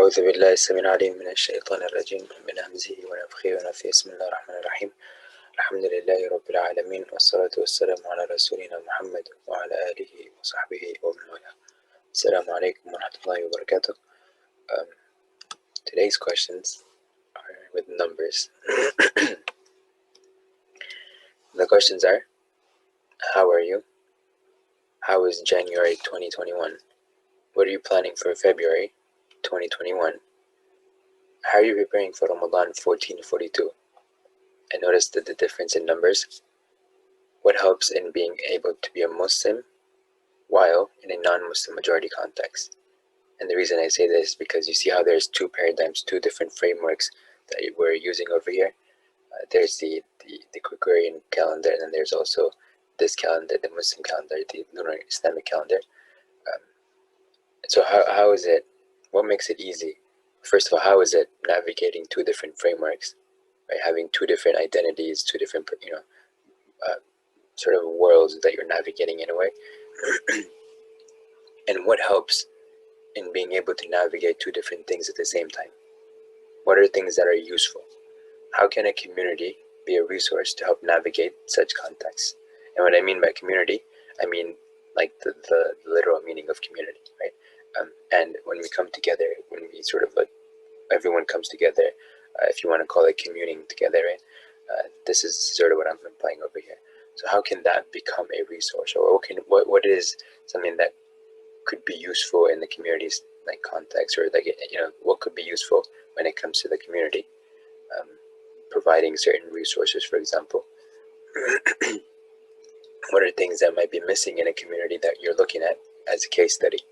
أعوذ بالله السميع العليم من الشيطان الرجيم من همزه ونفخه ونفثه بسم الله الرحمن الرحيم الحمد لله رب العالمين والصلاة والسلام على رسولنا محمد وعلى آله وصحبه ومن والاه. السلام عليكم ورحمة الله وبركاته. Today's questions are with numbers. The questions are: how are you? How is January 2021? What are you planning for February 2021? How are you preparing for Ramadan 1442? And notice that the difference in numbers. What helps in being able to be a Muslim while in a non-Muslim majority context? And the reason I say this is because you see how there's two paradigms, two different frameworks that we're using over here. There's the Gregorian calendar, and then there's also this calendar, the Muslim calendar, the lunar Islamic calendar. So how is it, what makes it easy? First of all, how is it navigating two different frameworks, right? Having two different identities, two different, sort of worlds that you're navigating in a way. And what helps in being able to navigate two different things at the same time? What are things that are useful? How can a community be a resource to help navigate such contexts? And what I mean by community, I mean like the literal meaning of community, right? And when we come together, when we sort of everyone comes together, if you want to call it communing together, right? This is sort of what I'm implying over here. So how can that become a resource, or what is something that could be useful in the community's like context, or like what could be useful when it comes to the community, providing certain resources, for example. What are things that might be missing in a community that you're looking at as a case study?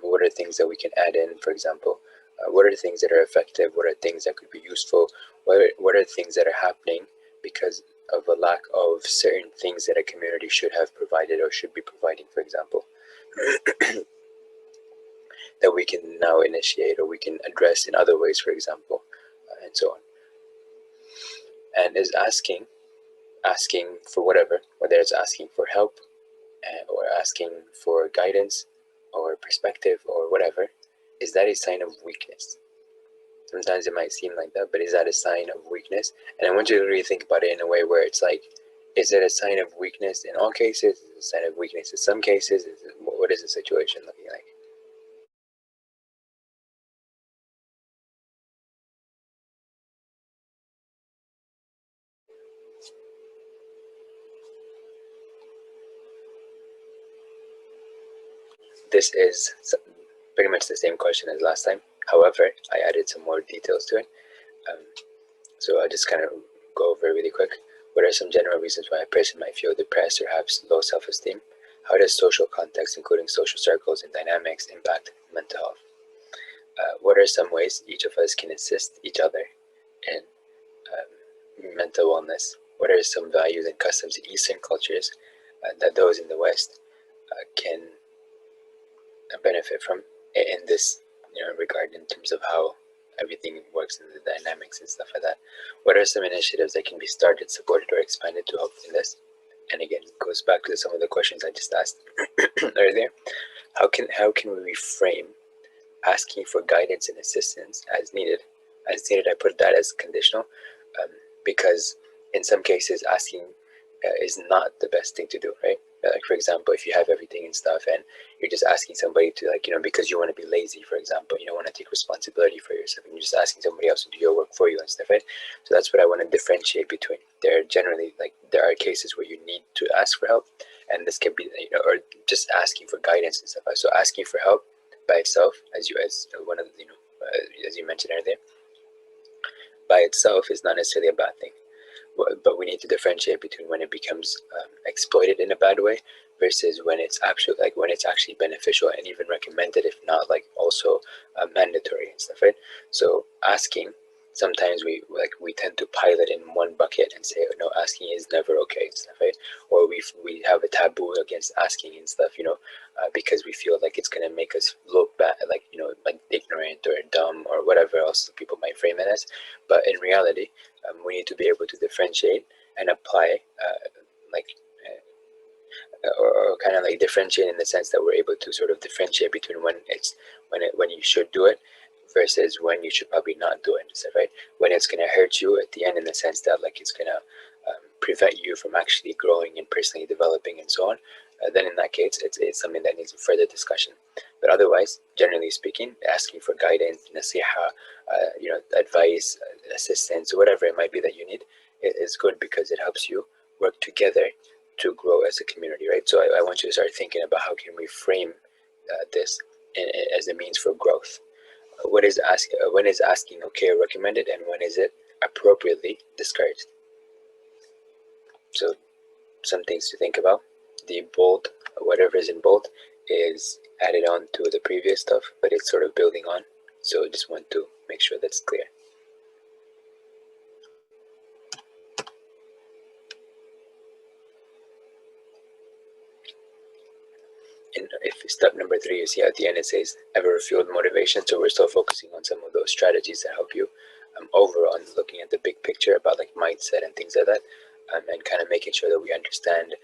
What are things that we can add in, for example? What are things that are effective? What are things that could be useful? What are things that are happening because of a lack of certain things that a community should have provided or should be providing, for example, that we can now initiate or we can address in other ways, for example, and so on. And is asking for whatever, whether it's asking for help or asking for guidance or perspective or whatever, is that a sign of weakness? Sometimes it might seem like that, but is that a sign of weakness? And I want you to really think about it in a way where it's like, is it a sign of weakness in all cases? Is it a sign of weakness in some cases? What is the situation looking like? This is pretty much the same question as last time. However, I added some more details to it. So I'll just kind of go over it really quick. What are some general reasons why a person might feel depressed or have low self-esteem? How does social context, including social circles and dynamics, impact mental health? What are some ways each of us can assist each other in mental wellness? What are some values and customs in Eastern cultures that those in the West can benefit from in this regard, in terms of how everything works and the dynamics and stuff like that? What are some initiatives that can be started, supported, or expanded to help in this? And again, it goes back to some of the questions I just asked earlier. How can we reframe asking for guidance and assistance as needed? As needed, I put that as conditional, because in some cases asking is not the best thing to do, right? Like, for example, if you have everything and stuff and you're just asking somebody to, like, because you want to be lazy, for example, you don't want to take responsibility for yourself, and you're just asking somebody else to do your work for you and stuff, right? So that's what I want to differentiate between. There are cases where you need to ask for help, and this can be, or just asking for guidance and stuff. So asking for help by itself, as one of as you mentioned earlier, by itself is not necessarily a bad thing. But we need to differentiate between when it becomes exploited in a bad way versus when it's actually beneficial and even recommended, if not also mandatory and stuff, right? So asking, sometimes we tend to pile it in one bucket and say, oh, no, asking is never okay and stuff, right? Or we have a taboo against asking and stuff, because we feel like it's going to make us look bad, like ignorant or dumb or whatever else people might frame it as. But in reality, we need to be able to differentiate and apply, or kind of differentiate in the sense that we're able to sort of differentiate between when you should do it versus when you should probably not do it, right? When it's going to hurt you at the end, in the sense that like it's going to prevent you from actually growing and personally developing and so on, then in that case, it's something that needs further discussion. But otherwise, generally speaking, asking for guidance, nasiha, advice, assistance, whatever it might be that you need, is good because it helps you work together to grow as a community, right? So I want you to start thinking about how can we frame this as a means for growth. When is asking okay or recommended, and when is it appropriately discouraged? So some things to think about. The bold, whatever is in bold, is added on to the previous stuff, but it's sort of building on. So I just want to make sure that's clear. And if step number 3, you see at the end it says ever fueled motivation. So we're still focusing on some of those strategies that help you over on looking at the big picture about like mindset and things like that, and kind of making sure that we understand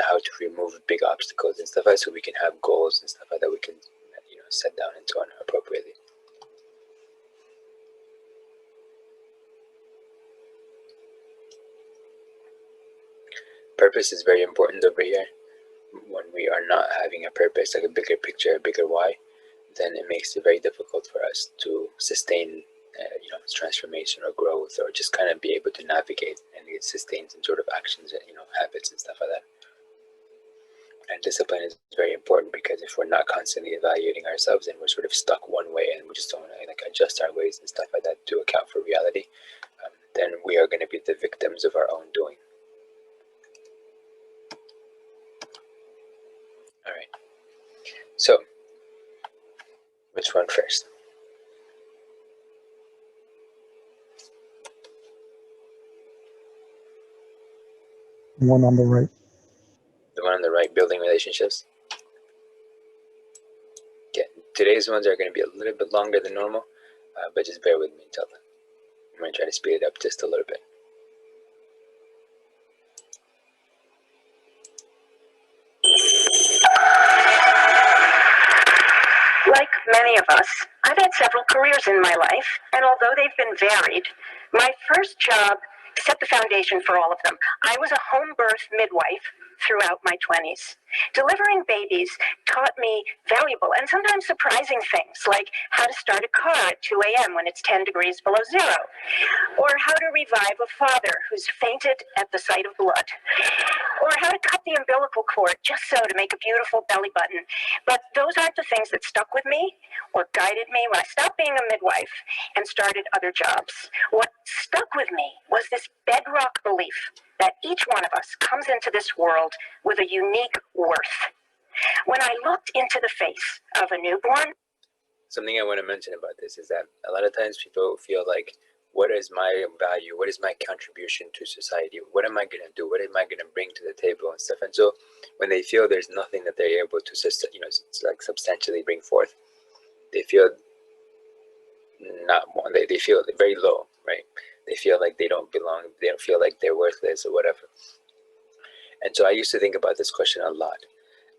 how to remove big obstacles and stuff like that, so we can have goals and stuff like that we can set down and so on appropriately. Purpose is very important over here. When we are not having a purpose, like a bigger picture, a bigger why, then it makes it very difficult for us to sustain transformation or growth, or just kind of be able to navigate and sustain some sort of actions and habits and stuff like that. And discipline is very important, because if we're not constantly evaluating ourselves and we're sort of stuck one way and we just don't like adjust our ways and stuff like that to account for reality, then we are going to be the victims of our own doing. All right. So, which one first? The one on the right. The one on the right, building relationships. Okay, today's ones are going to be a little bit longer than normal, but just bear with me until then. I'm going to try to speed it up just a little bit. Like many of us, I've had several careers in my life, and although they've been varied, my first job set the foundation for all of them. I was a home birth midwife throughout my 20s. Delivering babies taught me valuable and sometimes surprising things, like how to start a car at 2 a.m. when it's 10 degrees below zero, or how to revive a father who's fainted at the sight of blood, or how to cut the umbilical cord just so to make a beautiful belly button. But those aren't the things that stuck with me or guided me when I stopped being a midwife and started other jobs. What stuck with me was this bedrock belief that each one of us comes into this world with a unique worth. When I looked into the face of a newborn... Something I want to mention about this is that a lot of times people feel like, what is my value? What is my contribution to society? What am I going to do? What am I going to bring to the table and stuff? And so when they feel there's nothing that they're able to substantially bring forth, they feel they feel very low, right? They feel like they don't belong. They don't feel like they're worthless or whatever. And so I used to think about this question a lot.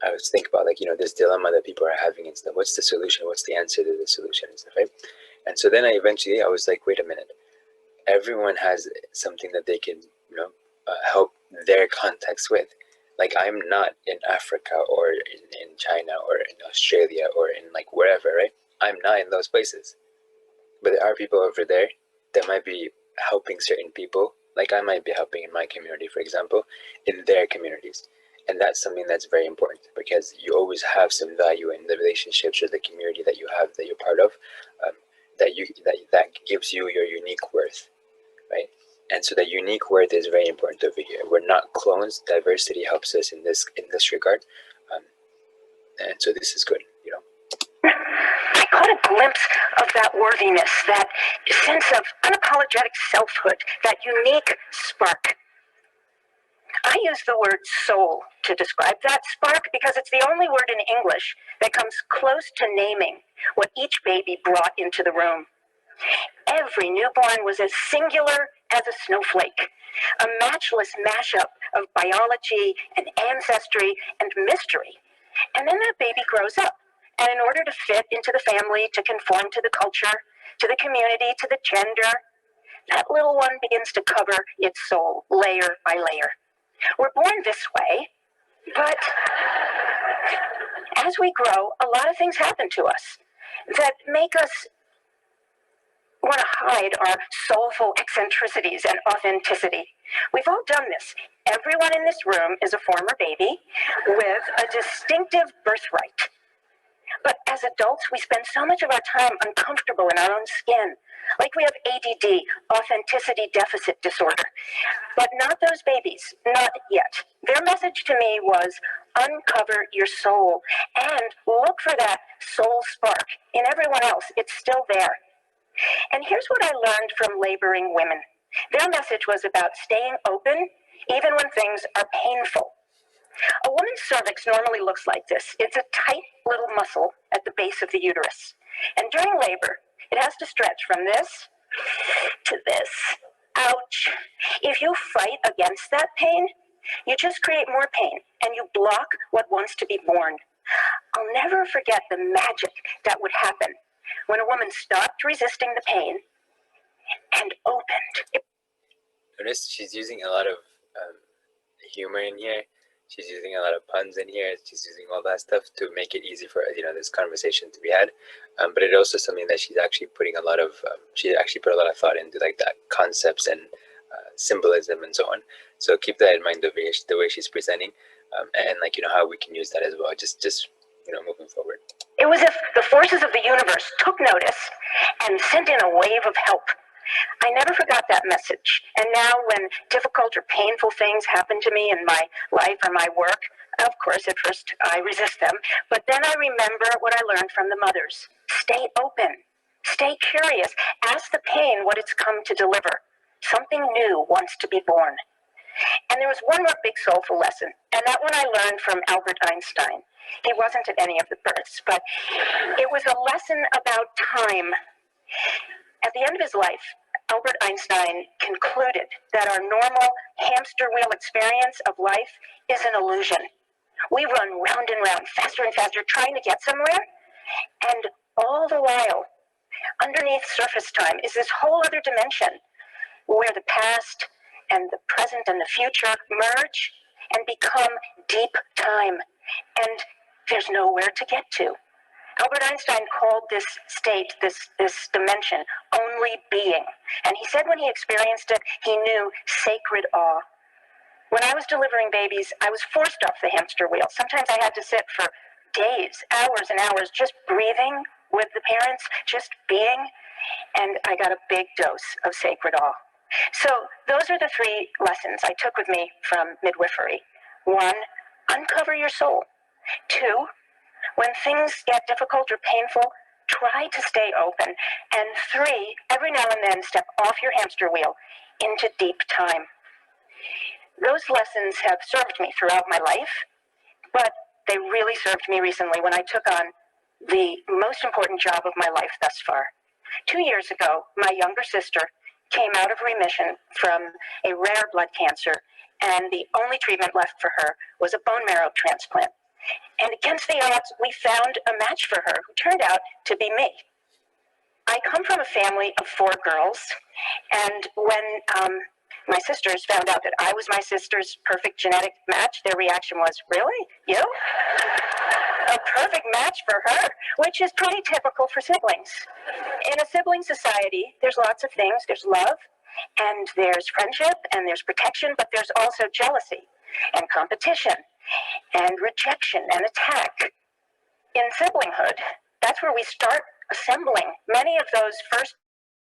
I would think about this dilemma that people are having and stuff. What's the solution? What's the answer to the solution and stuff, right? And so then I was like, wait a minute. Everyone has something that they can help their context with. Like, I'm not in Africa or in China or in Australia or in wherever, right? I'm not in those places. But there are people over there that might be helping certain people, like I might be helping in my community, for example, in their communities. And that's something that's very important, because you always have some value in the relationships or the community that you have, that you're part of, that gives you your unique worth, right? And so that unique worth is very important over here. We're not clones. Diversity helps us in this regard, and so this is good, I caught a glimpse of that worthiness, that sense of unapologetic selfhood, that unique spark. I use the word soul to describe that spark because it's the only word in English that comes close to naming what each baby brought into the room. Every newborn was as singular as a snowflake, a matchless mashup of biology and ancestry and mystery. And then that baby grows up And in order to fit into the family, to conform to the culture, to the community, to the gender, that little one begins to cover its soul layer by layer. We're born this way, but as we grow, a lot of things happen to us that make us want to hide our soulful eccentricities and authenticity. We've all done this. Everyone in this room is a former baby with a distinctive birthright. But as adults, we spend so much of our time uncomfortable in our own skin, like we have ADD, authenticity deficit disorder. But not those babies, not yet. Their message to me was uncover your soul and look for that soul spark. In everyone else, it's still there. And here's what I learned from laboring women. Their message was about staying open even when things are painful. A woman's cervix normally looks like this. It's a tight little muscle at the base of the uterus. And during labor, it has to stretch from this to this. Ouch. If you fight against that pain, you just create more pain and you block what wants to be born. I'll never forget the magic that would happen when a woman stopped resisting the pain and opened. Notice she's using a lot of humor in here. She's using a lot of puns in here. She's using all that stuff to make it easy for this conversation to be had. But it also something that she's actually putting a lot of. She actually put a lot of thought into like that concepts and symbolism and so on. So keep that in mind the way she's presenting, and like how we can use that as well. Just moving forward. It was as if the forces of the universe took notice and sent in a wave of help. I never forgot that message. And now when difficult or painful things happen to me in my life or my work, of course, at first I resist them, but then I remember what I learned from the mothers. Stay open. Stay curious. Ask the pain what it's come to deliver. Something new wants to be born. And there was one more big soulful lesson, and that one I learned from Albert Einstein. He wasn't at any of the births, but it was a lesson about time. At the end of his life, Albert Einstein concluded that our normal hamster wheel experience of life is an illusion. We run round and round, faster and faster, trying to get somewhere, and all the while, underneath surface time is this whole other dimension where the past and the present and the future merge and become deep time, and there's nowhere to get to. Albert Einstein called this state, this dimension, only being. And he said when he experienced it, he knew sacred awe. When I was delivering babies, I was forced off the hamster wheel. Sometimes I had to sit for days, hours and hours, just breathing with the parents, just being, and I got a big dose of sacred awe. So those are the three lessons I took with me from midwifery. 1, uncover your soul. 2, when things get difficult or painful, try to stay open. And 3, every now and then step off your hamster wheel into deep time. Those lessons have served me throughout my life, but they really served me recently when I took on the most important job of my life thus far. 2 years ago, my younger sister came out of remission from a rare blood cancer, and the only treatment left for her was a bone marrow transplant. And against the odds, we found a match for her who turned out to be me. I come from a family of 4 girls, and when my sisters found out that I was my sister's perfect genetic match, their reaction was, "Really? You? A perfect match for her," which is pretty typical for siblings. In a sibling society, there's lots of things. There's love, and there's friendship, and there's protection, but there's also jealousy and competition and rejection and attack. In siblinghood, that's where we start assembling many of those first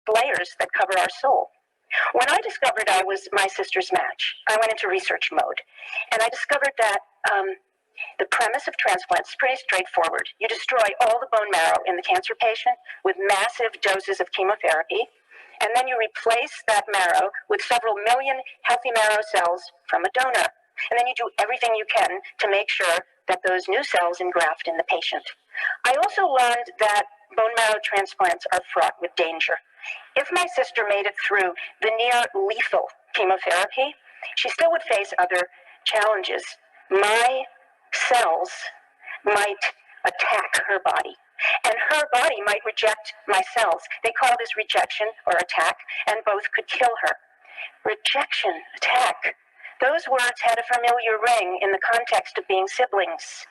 layers that cover our soul. When I discovered I was my sister's match, I went into research mode, and I discovered that the premise of transplants is pretty straightforward. You destroy all the bone marrow in the cancer patient with massive doses of chemotherapy, and then you replace that marrow with several million healthy marrow cells from a donor. And then you do everything you can to make sure that those new cells engraft in the patient. I also learned that bone marrow transplants are fraught with danger. If my sister made it through the near lethal chemotherapy, she still would face other challenges. My cells might attack her body. And her body might reject my cells. They call this rejection or attack, and both could kill her. Rejection, attack. Those words had a familiar ring in the context of being siblings.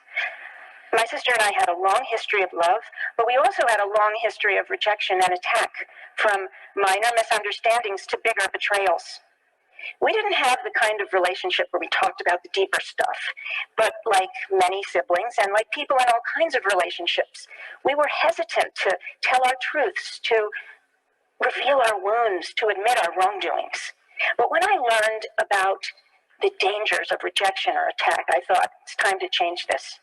My sister and I had a long history of love, but we also had a long history of rejection and attack, from minor misunderstandings to bigger betrayals. We didn't have the kind of relationship where we talked about the deeper stuff, but like many siblings and like people in all kinds of relationships, we were hesitant to tell our truths, to reveal our wounds, to admit our wrongdoings. But when I learned about the dangers of rejection or attack, I thought, it's time to change this.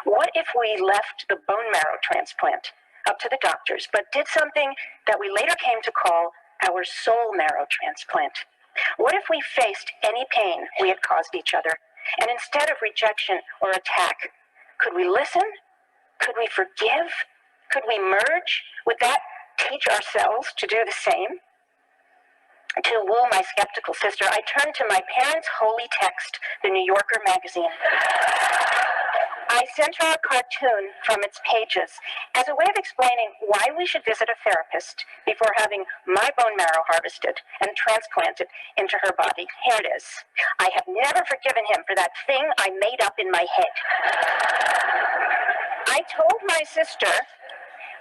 What if we left the bone marrow transplant up to the doctors, but did something that we later came to call our soul marrow transplant? What if we faced any pain we had caused each other, and instead of rejection or attack, could we listen? Could we forgive? Could we merge? Would that teach ourselves to do the same? To woo my skeptical sister, I turned to my parents' holy text, the New Yorker magazine. I sent her a cartoon from its pages as a way of explaining why we should visit a therapist before having my bone marrow harvested and transplanted into her body. Here it is. I have never forgiven him for that thing I made up in my head. I told my sister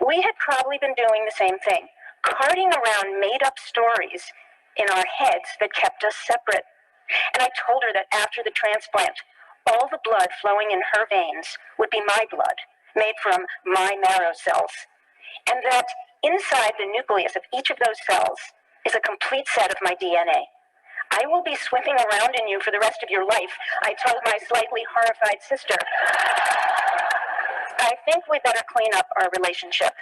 we had probably been doing the same thing, carting around made-up stories in our heads that kept us separate. And I told her that after the transplant, all the blood flowing in her veins would be my blood, made from my marrow cells, and that inside the nucleus of each of those cells is a complete set of my DNA. I will be swimming around in you for the rest of your life, I told my slightly horrified sister. I think we better clean up our relationship.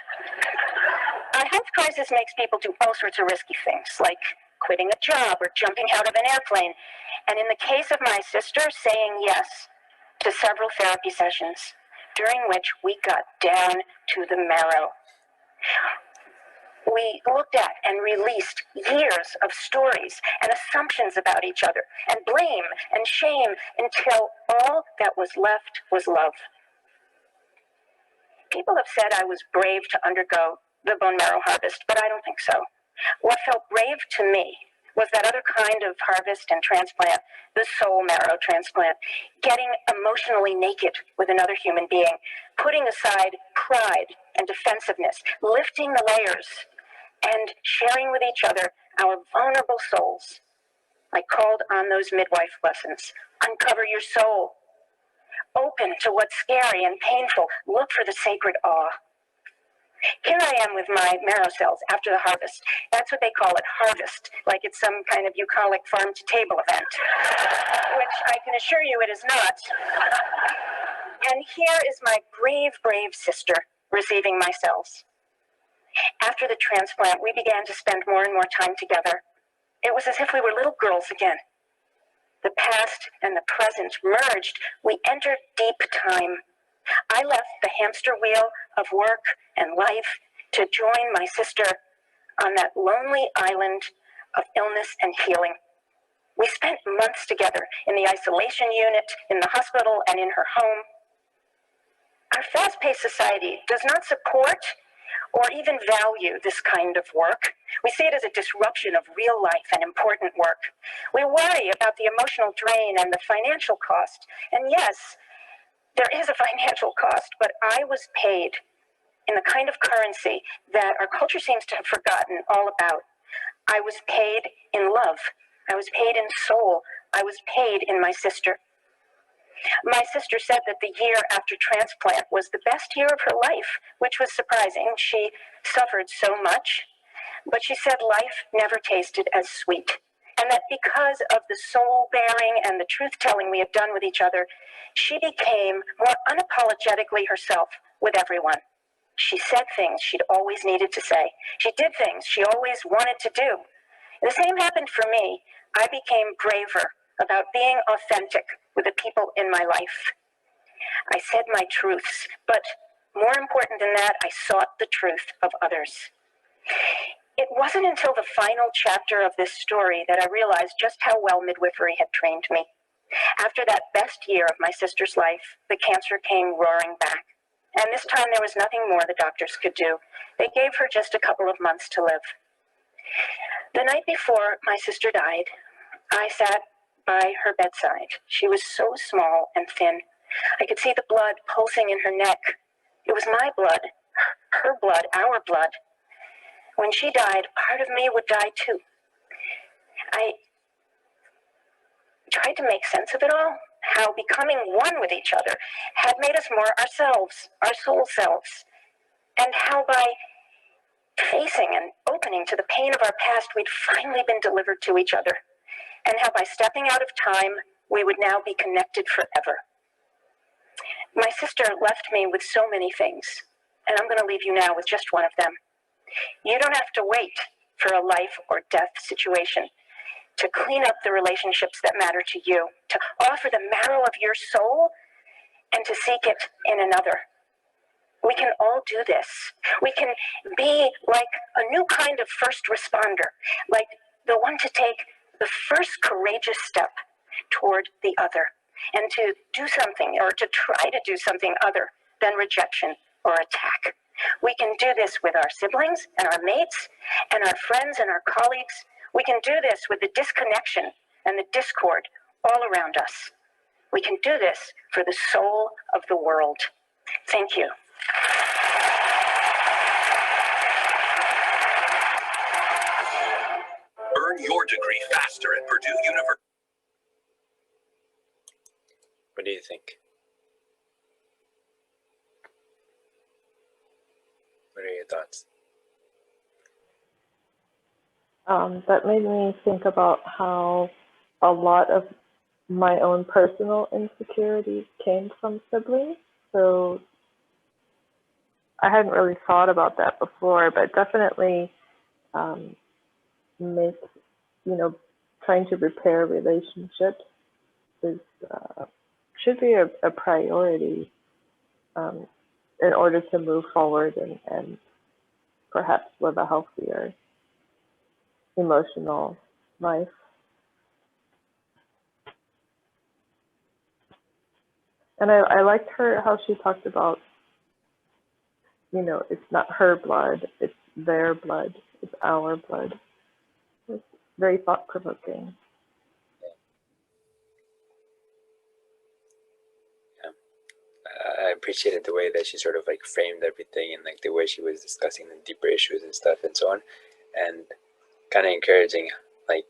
A health crisis makes people do all sorts of risky things, like quitting a job or jumping out of an airplane. And in the case of my sister, saying yes to several therapy sessions, during which we got down to the marrow. We looked at and released years of stories and assumptions about each other, and blame and shame, until all that was left was love. People have said I was brave to undergo the bone marrow harvest, but I don't think so. What felt brave to me was that other kind of harvest and transplant, the soul marrow transplant, getting emotionally naked with another human being, putting aside pride and defensiveness, lifting the layers, and sharing with each other our vulnerable souls. I called on those midwife lessons. Uncover your soul. Open to what's scary and painful. Look for the sacred awe. Here I am with my marrow cells after the harvest. That's what they call it, harvest, like it's some kind of bucolic farm-to-table event, which I can assure you it is not. And here is my brave, brave sister receiving my cells. After the transplant, we began to spend more and more time together. It was as if we were little girls again. The past and the present merged. We entered deep time. I left the hamster wheel of work and life to join my sister on that lonely island of illness and healing. We spent months together in the isolation unit, in the hospital, and in her home. Our fast-paced society does not support or even value this kind of work. We see it as a disruption of real life and important work. We worry about the emotional drain and the financial cost. And yes, there is a financial cost, but I was paid in the kind of currency that our culture seems to have forgotten all about. I was paid in love. I was paid in soul. I was paid in my sister. My sister said that the year after transplant was the best year of her life, which was surprising. She suffered so much, but she said life never tasted as sweet. And that because of the soul bearing and the truth telling we had done with each other, she became more unapologetically herself with everyone. She said things she'd always needed to say. She did things she always wanted to do. And the same happened for me. I became braver about being authentic with the people in my life. I said my truths, but more important than that, I sought the truth of others. It wasn't until the final chapter of this story that I realized just how well midwifery had trained me. After that best year of my sister's life, the cancer came roaring back. And this time there was nothing more the doctors could do. They gave her just a couple of months to live. The night before my sister died, I sat by her bedside. She was so small and thin. I could see the blood pulsing in her neck. It was my blood, her blood, our blood. When she died, part of me would die too. I tried to make sense of it all, how becoming one with each other had made us more ourselves, our soul selves, and how by facing and opening to the pain of our past, we'd finally been delivered to each other, and how by stepping out of time, we would now be connected forever. My sister left me with so many things, and I'm going to leave you now with just one of them. You don't have to wait for a life or death situation to clean up the relationships that matter to you, to offer the marrow of your soul, and to seek it in another. We can all do this. We can be like a new kind of first responder, like the one to take the first courageous step toward the other, and to do something, or to try to do something other than rejection or attack. We can do this with our siblings and our mates and our friends and our colleagues. We can do this with the disconnection and the discord all around us. We can do this for the soul of the world. Thank you. Earn your degree faster at Purdue University. What do you think? What are your thoughts? That made me think about how a lot of my own personal insecurities came from siblings. So I hadn't really thought about that before, but definitely makes, trying to repair relationships is should be a priority in order to move forward and perhaps live a healthier emotional life. And I liked how she talked about, it's not her blood, it's their blood, it's our blood. It's very thought-provoking. I appreciated the way that she sort of like framed everything, and like the way she was discussing the deeper issues and stuff and so on, and kind of encouraging like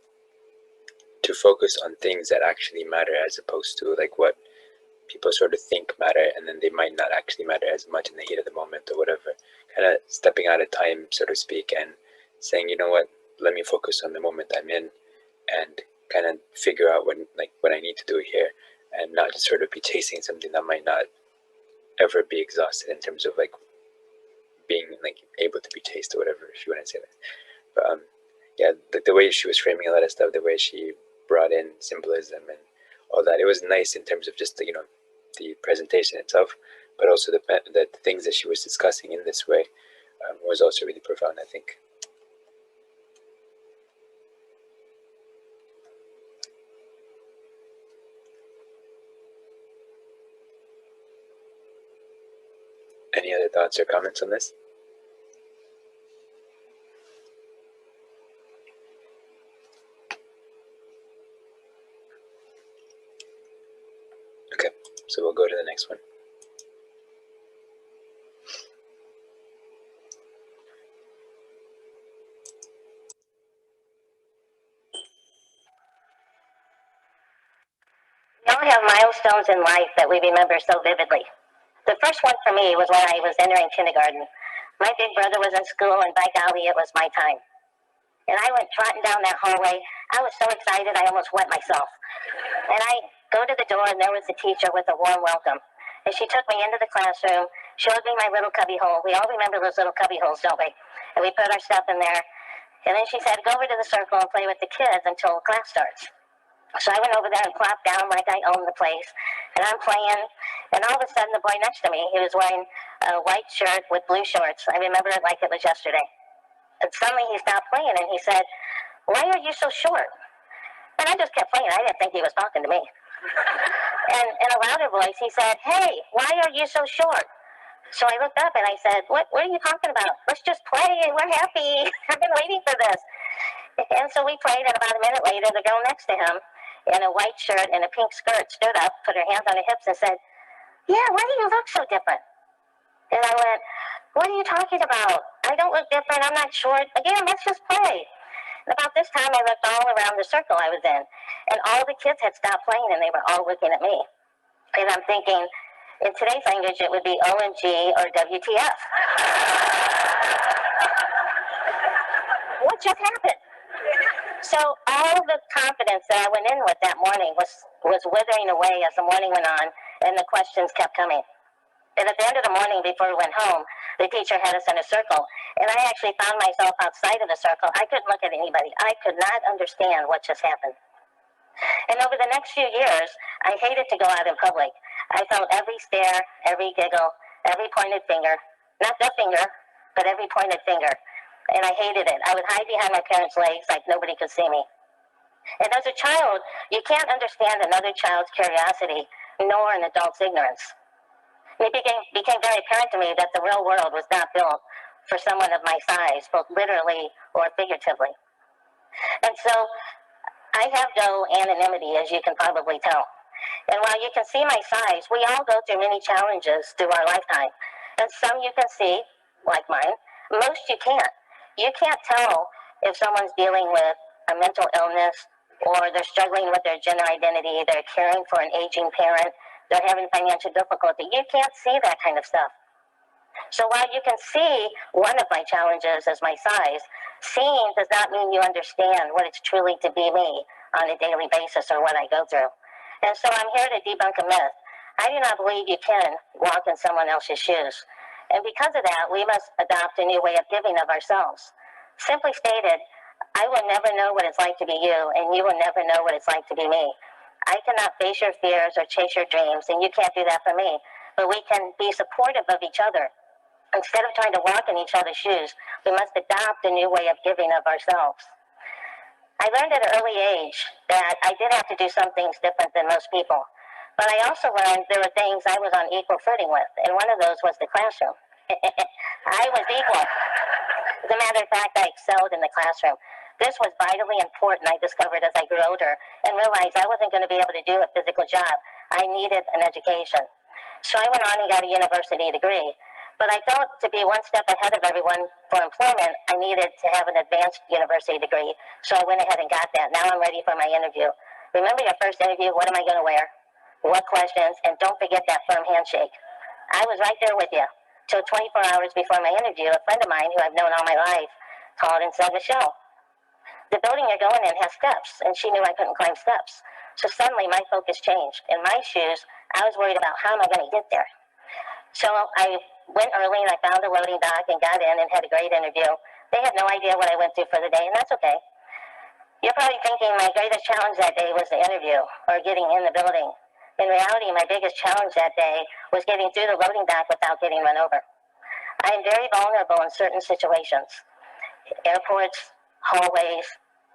to focus on things that actually matter, as opposed to like what people sort of think matter, and then they might not actually matter as much in the heat of the moment or whatever. Kind of stepping out of time, so to speak, and saying, you know what, let me focus on the moment I'm in and kind of figure out what I need to do here, and not just sort of be chasing something that might not ever be exhausted in terms of like being like able to be chased or whatever, if you want to say that. But yeah, the way she was framing a lot of stuff, the way she brought in symbolism and all that, it was nice in terms of just the, the presentation itself, but also the things that she was discussing in this way was also really profound, I think. Any other thoughts or comments on this? Okay, so we'll go to the next one. We all have milestones in life that we remember so vividly. The first one for me was when I was entering kindergarten. My big brother was in school, and by golly, it was my time. And I went trotting down that hallway. I was so excited, I almost wet myself. And I go to the door, and there was the teacher with a warm welcome. And she took me into the classroom, showed me my little cubby hole. We all remember those little cubby holes, don't we? And we put our stuff in there. And then she said, go over to the circle and play with the kids until class starts. So I went over there and plopped down like I owned the place. And I'm playing, and all of a sudden the boy next to me, he was wearing a white shirt with blue shorts. I remember it like it was yesterday. And suddenly he stopped playing and he said, why are you so short? And I just kept playing. I didn't think he was talking to me. And in a louder voice, he said, hey, why are you so short? So I looked up and I said, what are you talking about? Let's just play and we're happy. I've been waiting for this. And so we played, and about a minute later, the girl next to him in a white shirt and a pink skirt stood up, put her hands on her hips and said, yeah, why do you look so different? And I went, what are you talking about? I don't look different. I'm not short. Again, let's just play. And about this time, I looked all around the circle I was in, and all the kids had stopped playing, and they were all looking at me. And I'm thinking, in today's language, it would be OMG or WTF. What just happened? So all the confidence that I went in with that morning was withering away as the morning went on, and the questions kept coming. And at the end of the morning, before we went home, the teacher had us in a circle, and I actually found myself outside of the circle. I couldn't look at anybody. I could not understand what just happened. And over the next few years, I hated to go out in public. I felt every stare, every giggle, every pointed finger, not the finger, but every pointed finger. And I hated it. I would hide behind my parents' legs like nobody could see me. And as a child, you can't understand another child's curiosity, nor an adult's ignorance. It became very apparent to me that the real world was not built for someone of my size, both literally or figuratively. And so I have no anonymity, as you can probably tell. And while you can see my size, we all go through many challenges through our lifetime. And some you can see, like mine. Most you can't. You can't tell if someone's dealing with a mental illness, or they're struggling with their gender identity, they're caring for an aging parent, they're having financial difficulty. You can't see that kind of stuff. So while you can see one of my challenges as my size, seeing does not mean you understand what it's truly to be me on a daily basis or what I go through. And so I'm here to debunk a myth. I do not believe you can walk in someone else's shoes. And because of that, we must adopt a new way of giving of ourselves. Simply stated, I will never know what it's like to be you, and you will never know what it's like to be me. I cannot face your fears or chase your dreams, and you can't do that for me. But we can be supportive of each other. Instead of trying to walk in each other's shoes, we must adopt a new way of giving of ourselves. I learned at an early age that I did have to do some things different than most people. But I also learned there were things I was on equal footing with, and one of those was the classroom. I was equal. As a matter of fact, I excelled in the classroom. This was vitally important, I discovered as I grew older, and realized I wasn't going to be able to do a physical job. I needed an education. So I went on and got a university degree. But I felt to be one step ahead of everyone for employment, I needed to have an advanced university degree. So I went ahead and got that. Now I'm ready for my interview. Remember your first interview, what am I going to wear? What questions? And don't forget that firm handshake. I was right there with you. Till 24 hours before my interview, a friend of mine who I've known all my life called and said, Michelle, the building you're going in has steps, and she knew I couldn't climb steps. So suddenly my focus changed. In my shoes, I was worried about how am I going to get there. So I went early and I found a loading dock and got in and had a great interview. They had no idea what I went through for the day, and that's okay. You're probably thinking my greatest challenge that day was the interview or getting in the building. In reality, my biggest challenge that day was getting through the loading dock without getting run over. I am very vulnerable in certain situations. Airports, hallways,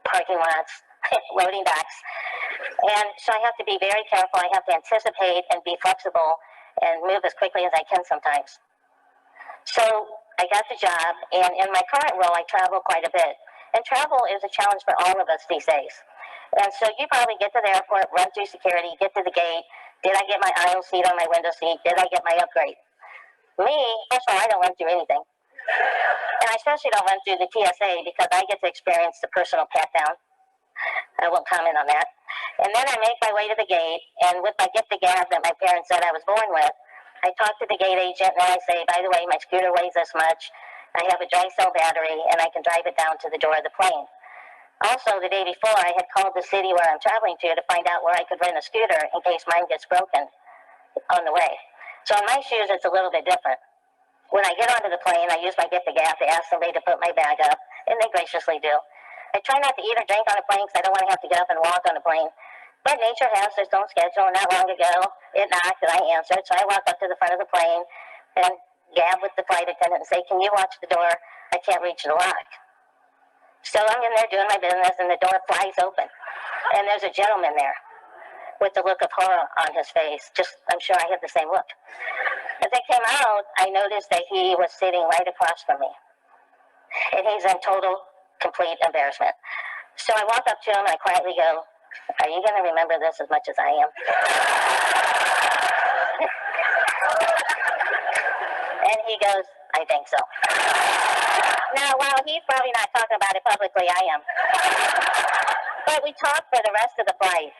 parking lots, loading docks. And so I have to be very careful. I have to anticipate and be flexible and move as quickly as I can sometimes. So I got the job, and in my current role, I travel quite a bit. And travel is a challenge for all of us these days. And so you probably get to the airport, run through security, get to the gate. Did I get my aisle seat on my window seat? Did I get my upgrade? Me, first of all, I don't run through anything. And I especially don't run through the TSA because I get to experience the personal pat down. I won't comment on that. And then I make my way to the gate, and with my gift of gab that my parents said I was born with, I talk to the gate agent and I say, by the way, my scooter weighs this much. I have a dry cell battery, and I can drive it down to the door of the plane. Also, the day before, I had called the city where I'm traveling to find out where I could rent a scooter in case mine gets broken on the way. So in my shoes, it's a little bit different. When I get onto the plane, I use my gift of gab to ask somebody to put my bag up, and they graciously do. I try not to eat or drink on a plane because I don't want to have to get up and walk on the plane. But nature has its own schedule, and not long ago, it knocked and I answered. So I walk up to the front of the plane and gab with the flight attendant and say, can you watch the door? I can't reach the lock. So I'm in there doing my business, and the door flies open. And there's a gentleman there with the look of horror on his face. I'm sure I had the same look. As I came out, I noticed that he was sitting right across from me. And he's in total, complete embarrassment. So I walk up to him and I quietly go, "Are you going to remember this as much as I am?" And he goes, "I think so." Now, while he's probably not talking about it publicly, I am. But we talked for the rest of the flight.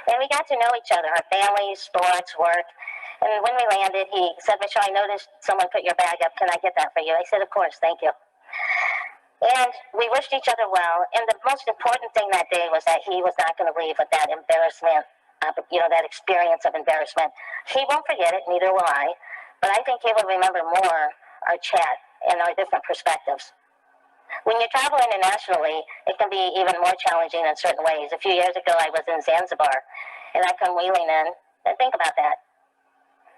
And we got to know each other, our families, sports, work. And when we landed, he said, "Michelle, I noticed someone put your bag up. Can I get that for you?" I said, "Of course, thank you." And we wished each other well. And the most important thing that day was that he was not going to leave with that embarrassment, that experience of embarrassment. He won't forget it, neither will I. But I think he will remember more our chat and our different perspectives. When you travel internationally, it can be even more challenging in certain ways. A few years ago, I was in Zanzibar, and I come wheeling in, and think about that.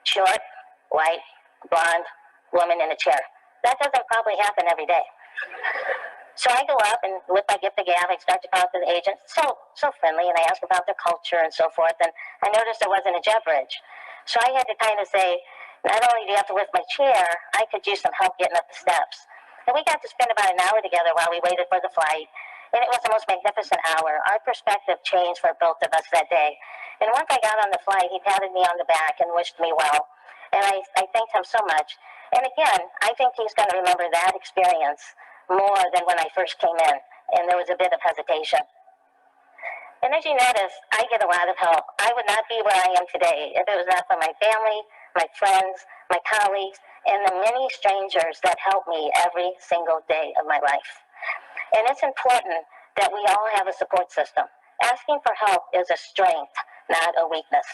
Short, white, blonde, woman in a chair. That doesn't probably happen every day. So I go up, and with my gift of gab, I start to talk to the agent. So friendly, and I ask about their culture and so forth, and I noticed there wasn't a jet bridge. So I had to kind of say, not only do you have to lift my chair, I could use some help getting up the steps. And we got to spend about an hour together while we waited for the flight. And it was the most magnificent hour. Our perspective changed for both of us that day. And once I got on the flight, he patted me on the back and wished me well. And I thanked him so much. And again, I think he's going to remember that experience more than when I first came in. And there was a bit of hesitation. And as you notice, I get a lot of help. I would not be where I am today if it was not for my family, my friends, my colleagues, and the many strangers that help me every single day of my life. And it's important that we all have a support system. Asking for help is a strength, not a weakness.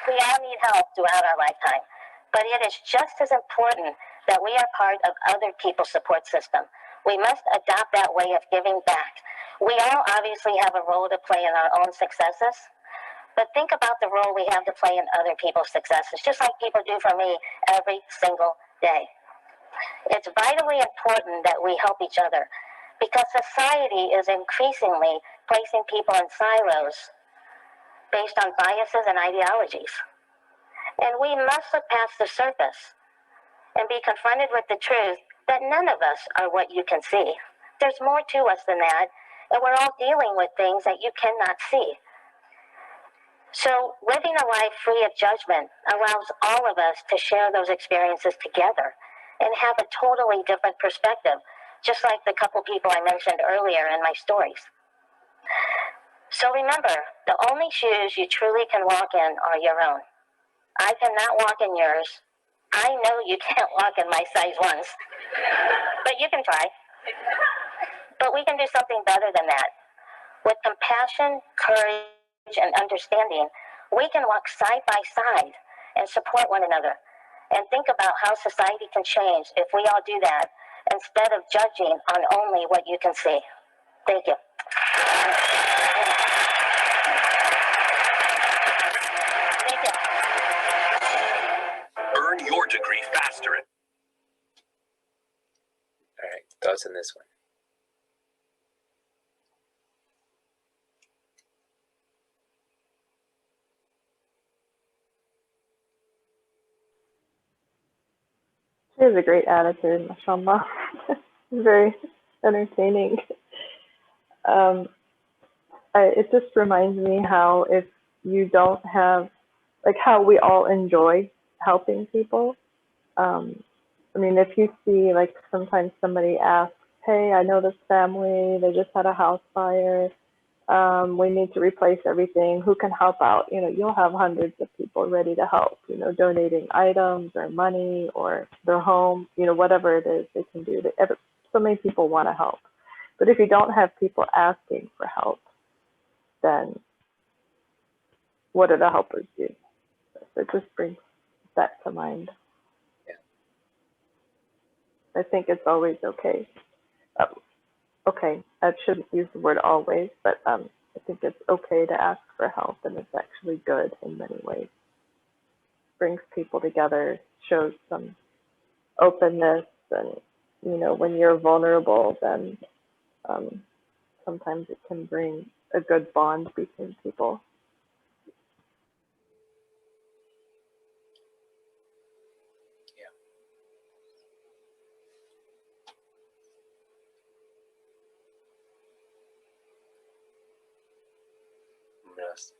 We all need help throughout our lifetime, but it is just as important that we are part of other people's support system. We must adopt that way of giving back. We all obviously have a role to play in our own successes, but think about the role we have to play in other people's successes, just like people do for me every single day. It's vitally important that we help each other because society is increasingly placing people in silos based on biases and ideologies. And we must look past the surface and be confronted with the truth that none of us are what you can see. There's more to us than that, and we're all dealing with things that you cannot see. So living a life free of judgment allows all of us to share those experiences together and have a totally different perspective, just like the couple people I mentioned earlier in my stories. So remember, the only shoes you truly can walk in are your own. I cannot walk in yours. I know you can't walk in my size ones, but you can try. But we can do something better than that. With compassion, courage, and understanding, we can walk side by side and support one another and think about how society can change if we all do that instead of judging on only what you can see. Thank you. Thank you. Earn your degree faster. All right, thoughts on this one? She has a great attitude, mashallah. Very entertaining. It just reminds me how if you don't have, like how we all enjoy helping people. I mean, if you see, like sometimes somebody asks, "Hey, I know this family, they just had a house fire. We need to replace everything. Who can help out?" You know, you'll have hundreds of people ready to help, you know, donating items or money or their home, you know, whatever it is they can do. So many people want to help. But if you don't have people asking for help, then what do the helpers do? So it just brings that to mind. Yeah. I think it's always okay. Okay, I shouldn't use the word always, but I think it's okay to ask for help, and it's actually good in many ways. Brings people together, shows some openness, and you know, when you're vulnerable, then sometimes it can bring a good bond between people. Yeah. What else?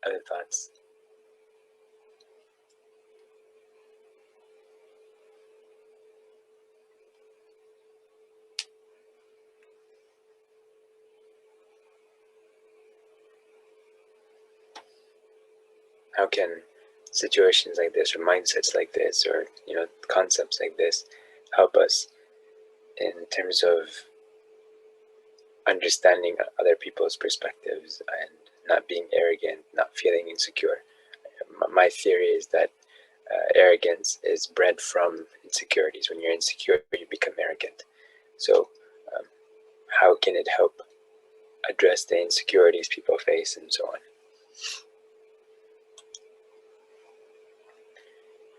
Other thoughts? How can situations like this, or mindsets like this, or concepts like this help us in terms of understanding other people's perspectives and not being arrogant, not feeling insecure? My theory is that arrogance is bred from insecurities. When you're insecure, you become arrogant. So um, how can it help address the insecurities people face and so on?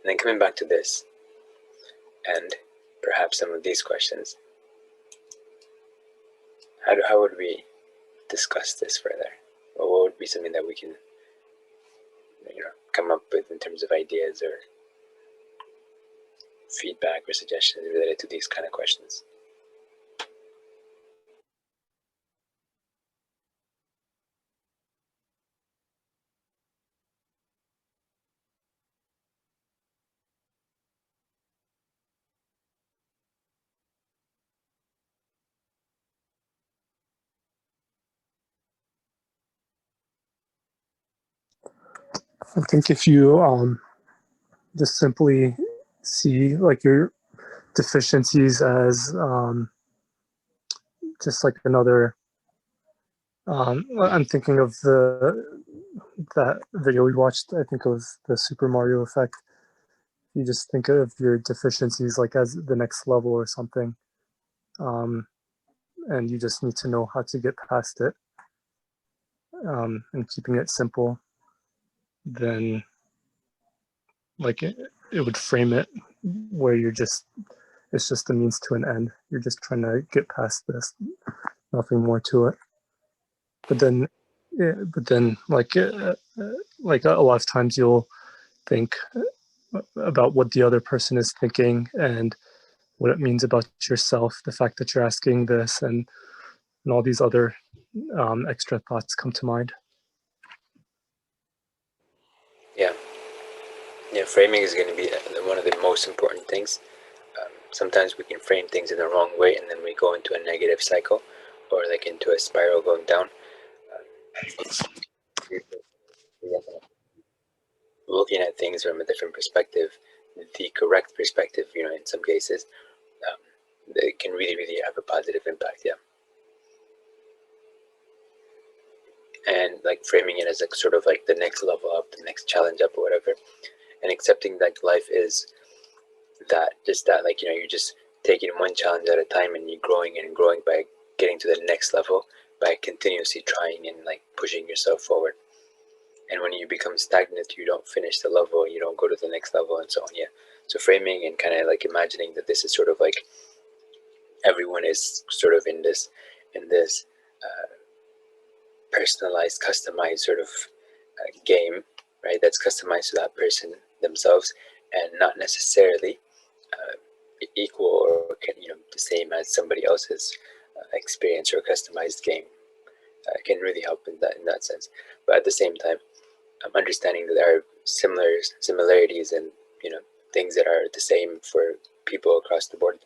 And then coming back to this, and perhaps some of these questions, how would we discuss this further? Or what would be something that we can come up with in terms of ideas or feedback or suggestions related to these kind of questions? I think if you just simply see like your deficiencies as just like another. I'm thinking of that video we watched. I think it was the Super Mario effect. You just think of your deficiencies like as the next level or something, and you just need to know how to get past it. And keeping it simple, then like it would frame it where it's just a means to an end. You're just trying to get past this, nothing more to it. But then, yeah, like a lot of times you'll think about what the other person is thinking and what it means about yourself, the fact that you're asking this, and all these other extra thoughts come to mind. Yeah. Yeah, framing is going to be one of the most important things. Sometimes we can frame things in the wrong way and then we go into a negative cycle or like into a spiral going down. Looking at things from a different perspective, the correct perspective, in some cases, it can really, really have a positive impact. Yeah. And like framing it as like sort of like the next level up, the next challenge up or whatever, and accepting that life is that, just that, like, you're just taking one challenge at a time and you're growing and growing by getting to the next level by continuously trying and like pushing yourself forward. And when you become stagnant, you don't finish the level, you don't go to the next level and so on. Yeah. So framing and kind of like imagining that this is sort of like everyone is sort of in this personalized, customized sort of game, right? That's customized to that person themselves and not necessarily equal or the same as somebody else's experience or customized game. Can really help in that sense. But at the same time, understanding that there are similarities and things that are the same for people across the board.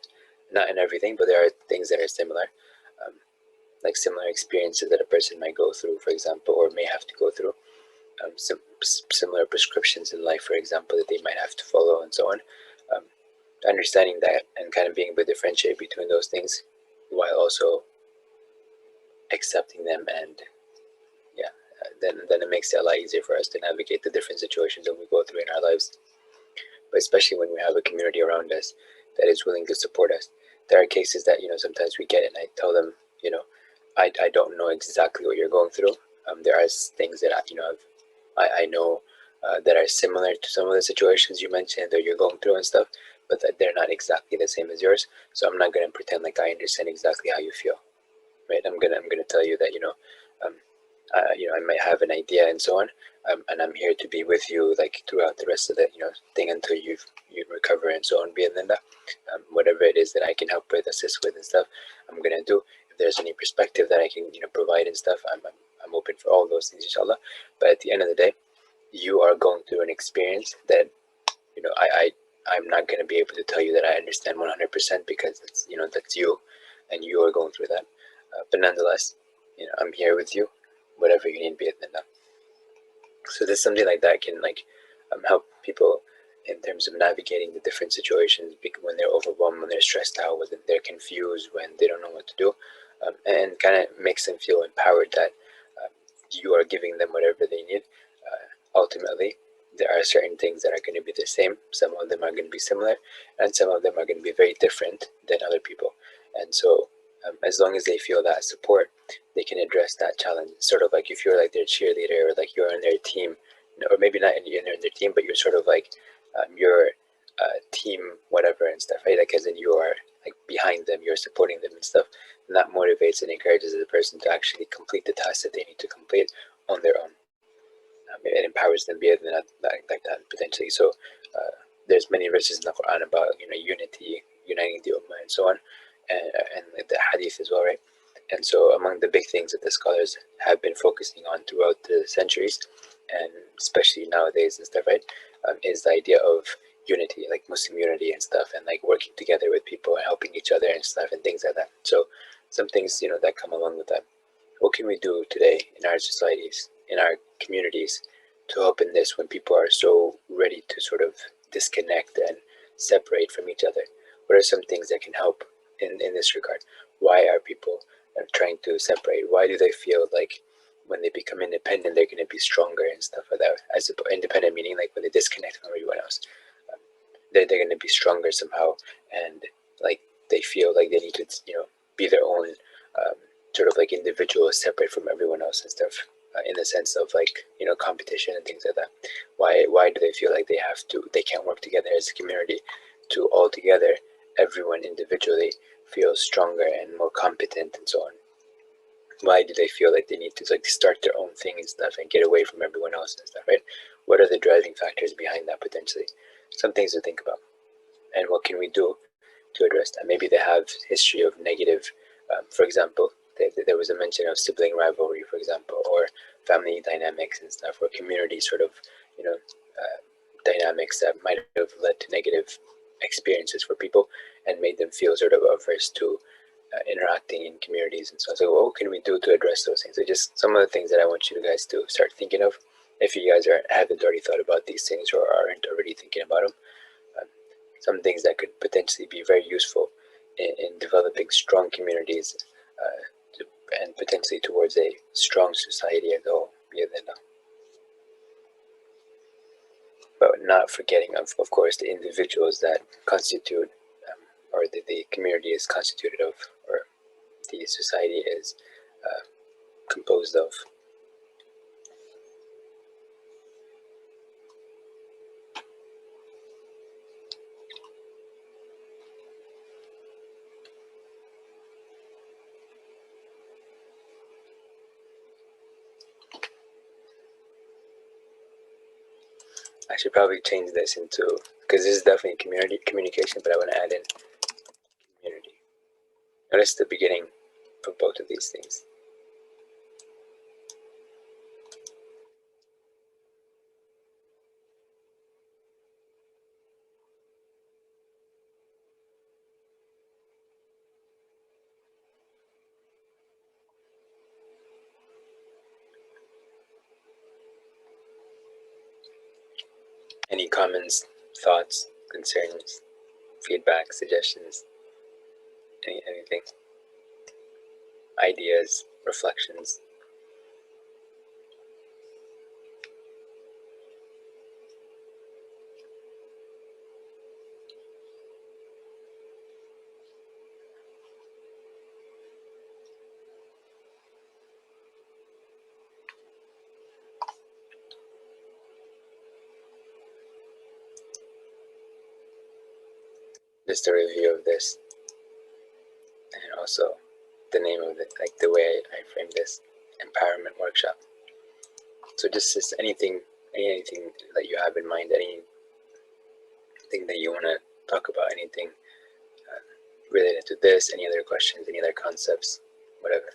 Not in everything, but there are things that are similar, like similar experiences that a person might go through, for example, or may have to go through. Some similar prescriptions in life, for example, that they might have to follow, and so on. Understanding that and kind of being able to differentiate between those things while also accepting them, and yeah, then it makes it a lot easier for us to navigate the different situations that we go through in our lives. But especially when we have a community around us that is willing to support us. There are cases that sometimes we get, and I tell them, I don't know exactly what you're going through. There are things that I know that are similar to some of the situations you mentioned that you're going through and stuff, but that they're not exactly the same as yours. So I'm not gonna pretend like I understand exactly how you feel, right? I'm gonna tell you that um, I might have an idea and so on, and I'm here to be with you like throughout the rest of the thing until you recover and so on. Linda, whatever it is that I can help with, assist with and stuff, I'm gonna do. If there's any perspective that I can provide and stuff, I'm open for all those things, inshallah. But at the end of the day, you are going through an experience that I'm not going to be able to tell you that I understand 100% because that's you, and you are going through that. But nonetheless, I'm here with you, whatever you need, be it. So there's something like that can help people in terms of navigating the different situations when they're overwhelmed, when they're stressed out, when they're confused, when they don't know what to do, and kind of makes them feel empowered that you are giving them whatever they need. Ultimately, there are certain things that are going to be the same. Some of them are going to be similar, and some of them are going to be very different than other people. And so, as long as they feel that support, they can address that challenge. Sort of like if you're like their cheerleader, or like you're on their team, or maybe not in their team, but you're sort of like your team, whatever and stuff, right? Like as in you are like behind them, you're supporting them and stuff, and that motivates and encourages the person to actually complete the task that they need to complete on their own. It empowers them be like that potentially. So there's many verses in the Quran about unity, uniting the ummah and so on, and the hadith as well, right? And so among the big things that the scholars have been focusing on throughout the centuries, and especially nowadays and stuff, right, is the idea of unity, like Muslim unity and stuff, and like working together with people and helping each other and stuff and things like that. So some things that come along with that. What can we do today in our societies, in our communities, to help in this when people are so ready to sort of disconnect and separate from each other? What are some things that can help in this regard? Why are people trying to separate? Why do they feel like when they become independent, they're going to be stronger and stuff like that? As independent meaning like when they disconnect from everyone else, they're going to be stronger somehow, and like they feel like they need to be their own sort of like individual, separate from everyone else and stuff, in the sense of like competition and things like that. Why do they feel like they can't work together as a community to all together, everyone individually feels stronger and more competent and so on? Why do they feel like they need to like start their own thing and stuff and get away from everyone else and stuff, right? What are the driving factors behind that potentially? Some things to think about. And what can we do to address that? Maybe they have history of negative, for example, there was a mention of sibling rivalry, for example, or family dynamics and stuff, or community sort of, dynamics that might have led to negative experiences for people and made them feel sort of averse to interacting in communities and so on. So what can we do to address those things? So just some of the things that I want you guys to start thinking of, if you guys haven't already thought about these things or aren't already thinking about them. Some things that could potentially be very useful in developing strong communities, and potentially towards a strong society as a whole. But not forgetting, of course, the individuals that constitute, or the community is constituted of, or the society is composed of. I should probably change this into, because this is definitely communication, but I want to add in community. Notice the beginning of both of these things. Any comments, thoughts, concerns, feedback, suggestions, anything? Ideas, reflections? Just a review of this, and also the name of it, like the way I framed this. empowerment workshop. So just anything that you have in mind, anything that you want to talk about, anything related to this, any other questions, any other concepts, whatever.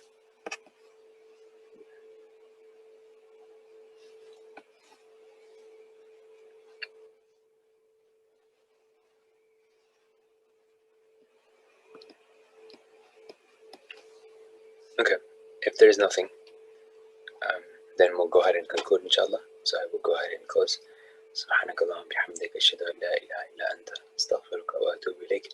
Okay, if there's nothing, then we'll go ahead and conclude, inshallah. So I will go ahead and close. سبحانك اللهم بحمدك أشهد أن لا إله إلا أنت أستغفرك وأتوب إليك.